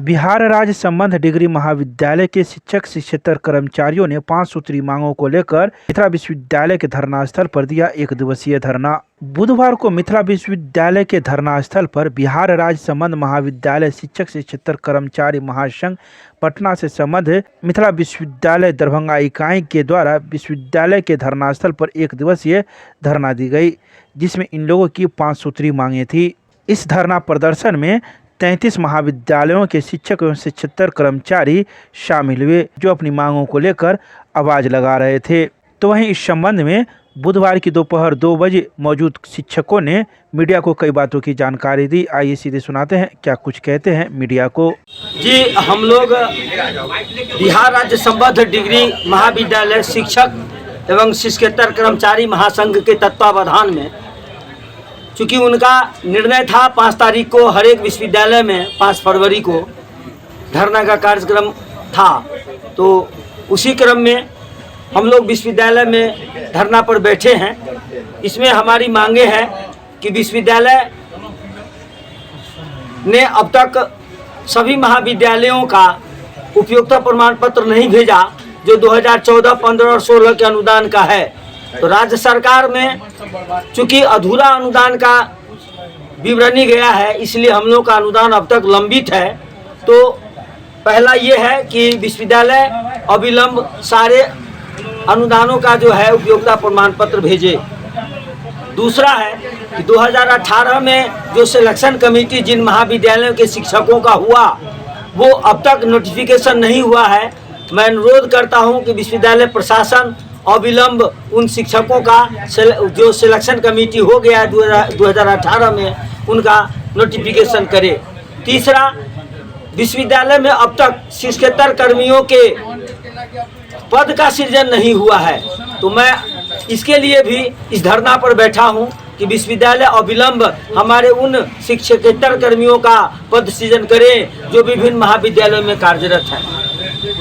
बिहार राज्य संबंध डिग्री महाविद्यालय के शिक्षक शिक्षेतर कर्मचारियों ने 5 सूत्री मांगों को लेकर मिथिला विश्वविद्यालय के धरना स्थल पर दिया 1 दिवसीय धरना। बुधवार को मिथिला विश्वविद्यालय के धरना स्थल पर बिहार राज्य संबंध महाविद्यालय शिक्षक शिक्षेतर कर्मचारी महासंघ पटना से संबंध मिथिला विश्वविद्यालय दरभंगा इकाई के द्वारा विश्वविद्यालय के धरना स्थल पर 1 दिवसीय धरना दी गई, जिसमें इन लोगों की 5 सूत्री मांगे थी। इस धरना प्रदर्शन में 33 महाविद्यालयों के शिक्षक एवं शिक्षेतर कर्मचारी शामिल हुए, जो अपनी मांगों को लेकर आवाज लगा रहे थे। तो वहीं इस संबंध में बुधवार की दोपहर 2 बजे मौजूद शिक्षकों ने मीडिया को कई बातों की जानकारी दी। आइए सीधे सुनाते हैं क्या कुछ कहते हैं मीडिया को। जी, हम लोग बिहार राज्य संबंध डिग्री महाविद्यालय शिक्षक एवं शिक्षकेतर कर्मचारी महासंघ के तत्वावधान में, चूँकि उनका निर्णय था 5 तारीख को हर एक विश्वविद्यालय में 5 फरवरी को धरना का कार्यक्रम था, तो उसी क्रम में हम लोग विश्वविद्यालय में धरना पर बैठे हैं। इसमें हमारी मांगे हैं कि विश्वविद्यालय ने अब तक सभी महाविद्यालयों का उपयोगिता प्रमाण पत्र नहीं भेजा, जो 2014, 15 और 16 के अनुदान का है। तो राज्य सरकार में चूँकि अधूरा अनुदान का विवरणी गया है, इसलिए हम लोग का अनुदान अब तक लंबित है। तो पहला ये है कि विश्वविद्यालय अविलंब सारे अनुदानों का जो है उपयोगिता प्रमाण पत्र भेजे। दूसरा है कि 2018 में जो सिलेक्शन कमेटी जिन महाविद्यालयों के शिक्षकों का हुआ, वो अब तक नोटिफिकेशन नहीं हुआ है। मैं अनुरोध करता हूँ कि विश्वविद्यालय प्रशासन अविलंब उन शिक्षकों का जो सिलेक्शन कमेटी हो गया है 2018 में, उनका नोटिफिकेशन करे। तीसरा, विश्वविद्यालय में अब तक शिक्षकेतर कर्मियों के पद का सृजन नहीं हुआ है। तो मैं इसके लिए भी इस धरना पर बैठा हूं कि विश्वविद्यालय अविलंब हमारे उन शिक्षकेतर कर्मियों का पद सृजन करें जो विभिन्न महाविद्यालयों में कार्यरत हैं।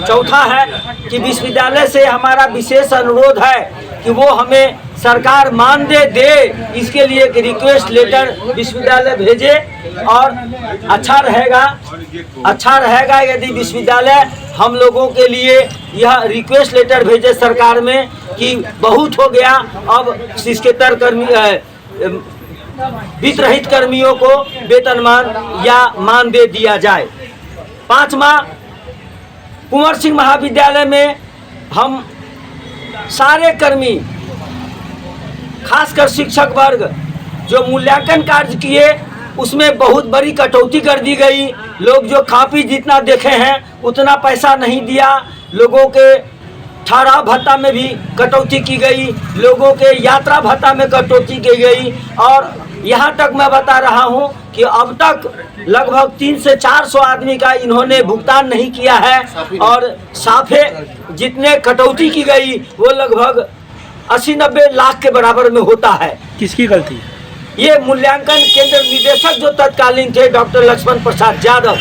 चौथा है कि विश्वविद्यालय से हमारा विशेष अनुरोध है कि वो हमें सरकार मानदेय दे, इसके लिए एक रिक्वेस्ट लेटर विश्वविद्यालय भेजे। और अच्छा रहेगा यदि विश्वविद्यालय हम लोगों के लिए यह रिक्वेस्ट लेटर भेजे सरकार में कि बहुत हो गया, अब शिक्षकेतर कर्मी वित्त रहित कर्मियों को वेतनमान या मानदेय दिया जाए। 5वां, कुंवर सिंह महाविद्यालय में हम सारे कर्मी, खासकर शिक्षक वर्ग, जो मूल्यांकन कार्य किए उसमें बहुत बड़ी कटौती कर दी गई। लोग जो कापी जितना देखे हैं उतना पैसा नहीं दिया। लोगों के ठहराव भत्ता में भी कटौती की गई, लोगों के यात्रा भत्ता में कटौती की गई। और यहाँ तक मैं बता रहा हूँ कि अब तक लगभग 300 से 400 आदमी का इन्होंने भुगतान नहीं किया है। और साफे जितने कटौती की गई वो लगभग 80-90 लाख के बराबर में होता है। किसकी गलती? ये मूल्यांकन केंद्र निदेशक जो तत्कालीन थे डॉक्टर लक्ष्मण प्रसाद यादव,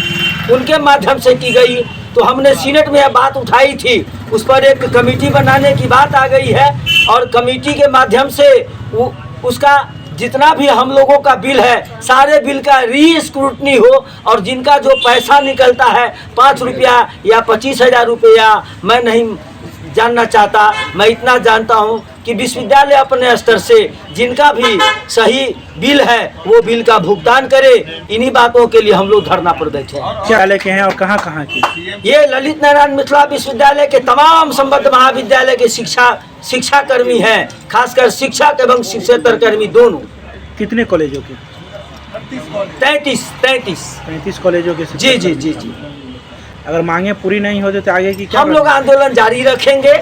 उनके माध्यम से की गई। तो हमने सीनेट में यह बात उठाई थी, उस पर एक कमेटी बनाने की बात आ गई है। और कमेटी के माध्यम से उसका जितना भी हम लोगों का बिल है, सारे बिल का री-स्क्रूटनी हो। और जिनका जो पैसा निकलता है 5 रुपया या 25,000 रुपया, मैं नहीं जानना चाहता। मैं इतना जानता हूं कि विश्वविद्यालय अपने स्तर से जिनका भी सही बिल है वो बिल का भुगतान करे। इन्हीं बातों के लिए हम लोग धरना पर बैठे हैं। क्या लेके हैं और कहाँ की? ये ललित नारायण मिथिला विश्वविद्यालय के तमाम संबद्ध महाविद्यालय के शिक्षा कर्मी हैं, खासकर शिक्षक एवं शिक्षकेतर कर्मी दोनों। कितने कॉलेजों के? 33 कॉलेजों के। जी। अगर मांगे पूरी नहीं होती तो आगे की क्या? हम लोग आंदोलन जारी रखेंगे।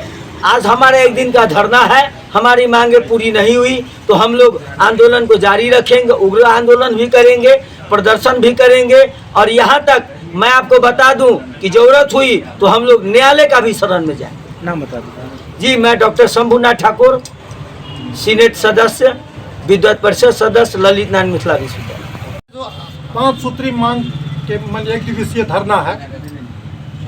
आज हमारा 1 दिन का धरना है, हमारी मांगे पूरी नहीं हुई तो हम लोग आंदोलन को जारी रखेंगे, उग्र आंदोलन भी करेंगे, प्रदर्शन भी करेंगे। और यहाँ तक मैं आपको बता दूं कि जरूरत हुई तो हम लोग न्यायालय का भी शरण में जाएंगे। नाम बता दीजिए। जी, मैं डॉक्टर शंभुनाथ ठाकुर, सीनेट सदस्य, विद्वत परिषद सदस्य, ललित नारायण मिथिला विश्वविद्यालय। 5 सूत्री मांग के 1 दिवसीय धरना है।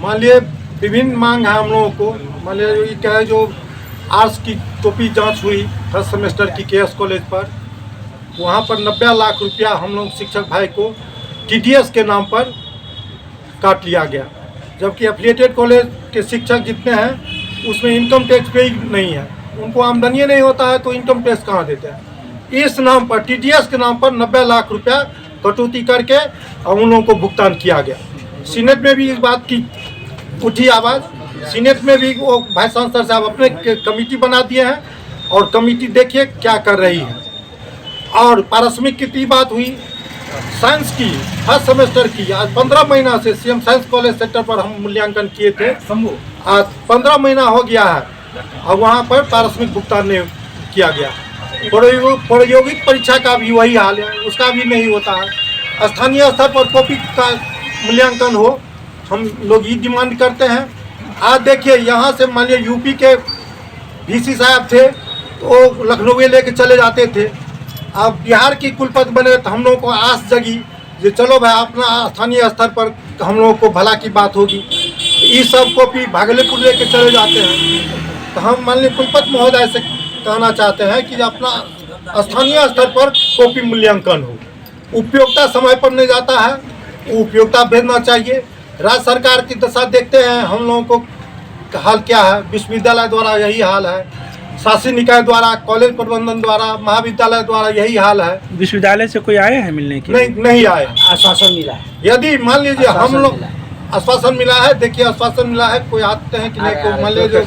मान लिए विभिन्न मांग है हम लोगों को। मान लिया क्या है, जो आर्ट्स की टोपी जांच हुई 1st सेमेस्टर की KS कॉलेज पर, वहाँ पर 90 लाख रुपया हम लोग शिक्षक भाई को TDS के नाम पर काट लिया गया, जबकि एफिलिएटेड कॉलेज के शिक्षक जितने हैं उसमें इनकम टैक्स पे ही नहीं है, उनको आमदनी नहीं होता है तो इनकम टैक्स कहाँ देते हैं। इस नाम पर TDS के नाम पर 90 लाख रुपया कटौती करके और उन लोगों को भुगतान किया गया। सीनेट में भी इस बात की उठी आवाज़, सीनेट में भी वो वाइस चांसलर साहब अपने कमेटी बना दिए हैं और कमेटी देखिए क्या कर रही है। और पारिश्रमिक की बात हुई, साइंस की फर्स्ट सेमेस्टर की आज 15 महीना से CM साइंस कॉलेज सेंटर पर हम मूल्यांकन किए थे, आज 15 महीना हो गया है और वहाँ पर पारिश्रमिक भुगतान नहीं किया गया। प्रायोगिक परीक्षा का भी वही हाल है, उसका भी नहीं होता है। स्थानीय स्तर पर कॉपी का मूल्यांकन हो, हम लोग ये डिमांड करते हैं। आज देखिए यहाँ से मान लिया यूपी के VC साहब थे तो लखनऊ लेके चले जाते थे, अब बिहार की कुलपति बने तो हम लोगों को आस जगी कि चलो भाई अपना स्थानीय स्तर पर हम लोगों को भला की बात होगी। ये सब कॉपी भागलपुर लेके चले जाते हैं, तो हम माननीय कुलपति महोदय से कहना चाहते हैं कि अपना स्थानीय स्तर पर कॉपी मूल्यांकन हो। उपयोगिता समय पर नहीं जाता है, उपयोगिता भेजना चाहिए। राज्य सरकार की दशा देखते हैं हम लोगों को हाल क्या है, विश्वविद्यालय द्वारा यही हाल है, शासी निकाय द्वारा, कॉलेज प्रबंधन द्वारा, महाविद्यालय द्वारा यही हाल है। विश्वविद्यालय से कोई आए हैं मिलने के? नहीं आए। आश्वासन मिला है, यदि मान लीजिए हम लोग आश्वासन मिला है, देखिए आश्वासन मिला है, कोई आते हैं कि नहीं, को मान लीजिए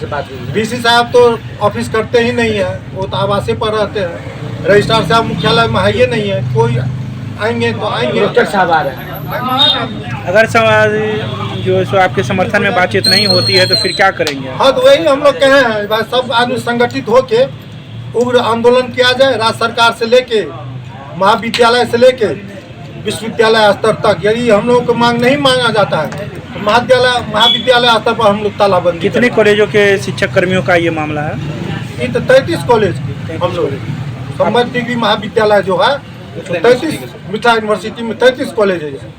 VC साहब तो ऑफिस करते ही नहीं है, वो तो आवासीय पर रहते हैं, रजिस्ट्रार साहब मुख्यालय में है ये नहीं है, कोई आएंगे तो आएंगे। डॉक्टर साहब आ रहे हैं। अगर जो सो आपके समर्थन में बातचीत नहीं होती है तो फिर क्या करेंगे? हाँ, तो वही हम लोग कहे हैं भाई सब आदमी संगठित होके उग्र आंदोलन किया जाए, राज्य सरकार से लेके महाविद्यालय से लेके विश्वविद्यालय स्तर तक। यदि हम लोगों को मांग नहीं मांगा जाता है तो महाविद्यालय स्तर पर हम लोग तालाबंदी। कितने कॉलेजों के शिक्षक कर्मियों का ये मामला है? ये तो 33 कॉलेज हम लोग संबद्ध डिग्री महाविद्यालय जो है 33 मिथिला यूनिवर्सिटी में 33 कॉलेज है।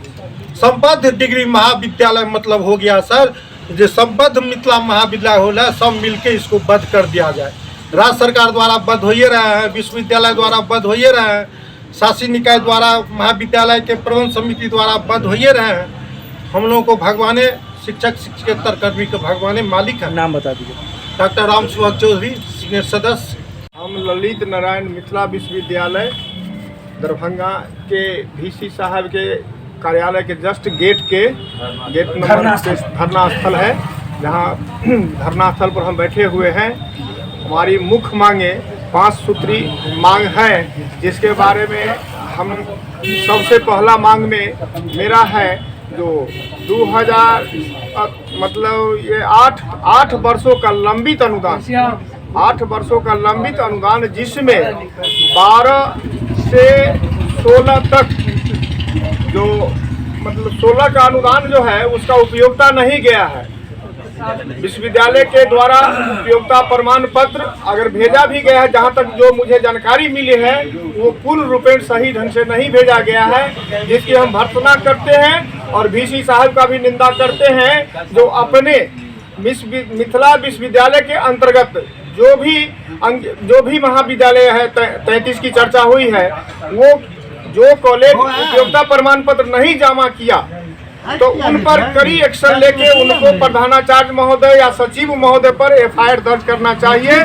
संबद्ध डिग्री महाविद्यालय मतलब हो गया सर, जो संबद्ध मिथिला महाविद्यालय हो रहा है, सब मिलके इसको बंद कर दिया जाए। राज्य सरकार द्वारा बंद हो ही रहा है, विश्वविद्यालय द्वारा बंद हो ही रहा है, शासी निकाय द्वारा, महाविद्यालय के प्रबंध समिति द्वारा बंद हो ही रहे हैं। हम लोगों को भगवाने शिक्षक शिक्षकेतर कर्मी के भगवाने मालिक है। नाम बता दीजिए। डॉक्टर राम सुभाष चौधरी, सीनियर सदस्य। हम ललित नारायण मिथिला विश्वविद्यालय दरभंगा के VC साहब के कार्यालय के जस्ट गेट नंबर धरना स्थल है, जहाँ धरना स्थल पर हम बैठे हुए हैं। हमारी मुख्य मांगे 5 सूत्री मांग है, जिसके बारे में हम सबसे पहला मांग में मेरा है जो 2000 मतलब ये 8 वर्षों का लंबित अनुदान, 8 वर्षों का लंबित अनुदान, जिसमें 12 से 16 तक जो मतलब 16 का अनुदान जो है उसका उपयोगिता नहीं गया है। विश्वविद्यालय के द्वारा उपयोगिता प्रमाण पत्र अगर भेजा भी गया है, जहां तक जो मुझे जानकारी मिली है वो पूर्ण रूपेण सही ढंग से नहीं भेजा गया है, जिसकी हम भर्त्सना करते हैं और VC साहब का भी निंदा करते हैं, जो अपने मिथिला विश्वविद्यालय के अंतर्गत जो भी महाविद्यालय है 33 की चर्चा हुई है, वो जो कॉलेज उपयोगिता प्रमाण पत्र नहीं जमा किया तो उन पर कड़ी एक्शन लेके उनको प्रधानाचार्य महोदय या सचिव महोदय पर FIR दर्ज करना चाहिए,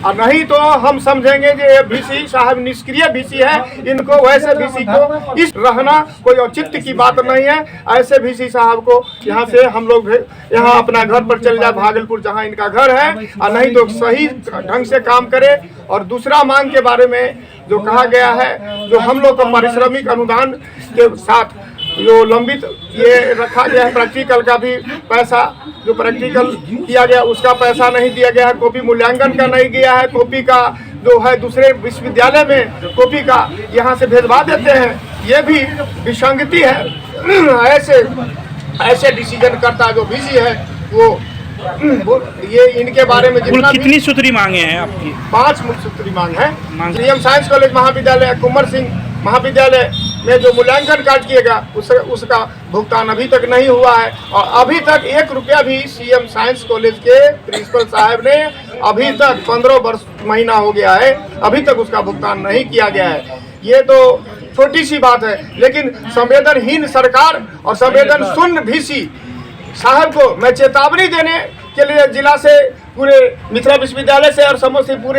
और नहीं तो हम समझेंगे कि ये VC साहब निष्क्रिय VC है। इनको वैसे VC को इस रहना कोई औचित्य की बात नहीं है। ऐसे VC साहब को यहाँ से हम लोग यहाँ अपना घर पर चले जाए, भागलपुर जहाँ इनका घर है, और नहीं तो सही ढंग से काम करे। और दूसरा मांग के बारे में जो कहा गया है, जो हम लोग को पारिश्रमिक अनुदान के साथ जो लंबित ये रखा गया है, प्रैक्टिकल का भी पैसा जो प्रैक्टिकल किया गया उसका पैसा नहीं दिया गया है, कॉपी मूल्यांकन का नहीं गया है, कॉपी का जो है दूसरे विश्वविद्यालय में कॉपी का यहाँ से भेजवा देते हैं, ये भी विसंगति है। ऐसे डिसीजन करता जो VC है वो ये इनके बारे में जितना कितनी सूत्री मांगे हैं आपकी? 5 मुख्य सूत्री मांग है। CM साइंस कॉलेज महाविद्यालय, कुंवर सिंह महाविद्यालय में जो मूल्यांकन कार्य किएगा उसका भुगतान अभी तक नहीं हुआ है, और अभी तक 1 रुपया भी CM साइंस कॉलेज के प्रिंसिपल साहब ने अभी तक 15 महीना हो गया है, अभी तक उसका भुगतान नहीं किया गया है। ये तो छोटी सी बात है, लेकिन संवेदनहीन सरकार और संवेदन शून्य VC साहब को मैं चेतावनी देने के लिए जिला से पूरे मिथिला विश्वविद्यालय से और समस्तीपुर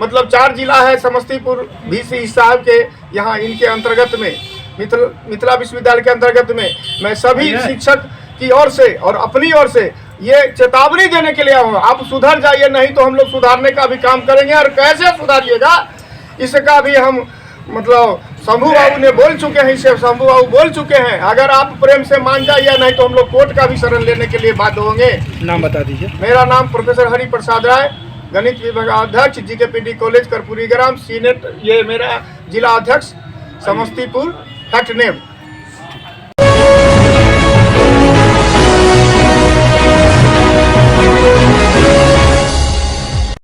मतलब 4 जिला है, समस्तीपुर VC साहब के यहाँ इनके अंतर्गत में मिथिला विश्वविद्यालय के अंतर्गत में मैं सभी शिक्षक की ओर से और अपनी ओर से ये चेतावनी देने के लिए आया हूँ। आप सुधर जाइए, नहीं तो हम लोग सुधारने का भी काम करेंगे। और कैसे सुधारिएगा इसका भी हम मतलब शंभू बाबू ने बोल चुके हैं, इसे शंभू बाबू बोल चुके हैं। अगर आप प्रेम से मान जाइए, नहीं तो हम लोग कोर्ट का भी शरण लेने के लिए बाध्य होंगे। नाम बता दीजिए। मेरा नाम प्रोफेसर हरि प्रसाद राय, गणित विभागाध्यक्ष, GKPD कॉलेज कर्पूरी ग्राम, सीनेट, ये मेरा जिला अध्यक्ष समस्तीपुर फैक्ट नेम।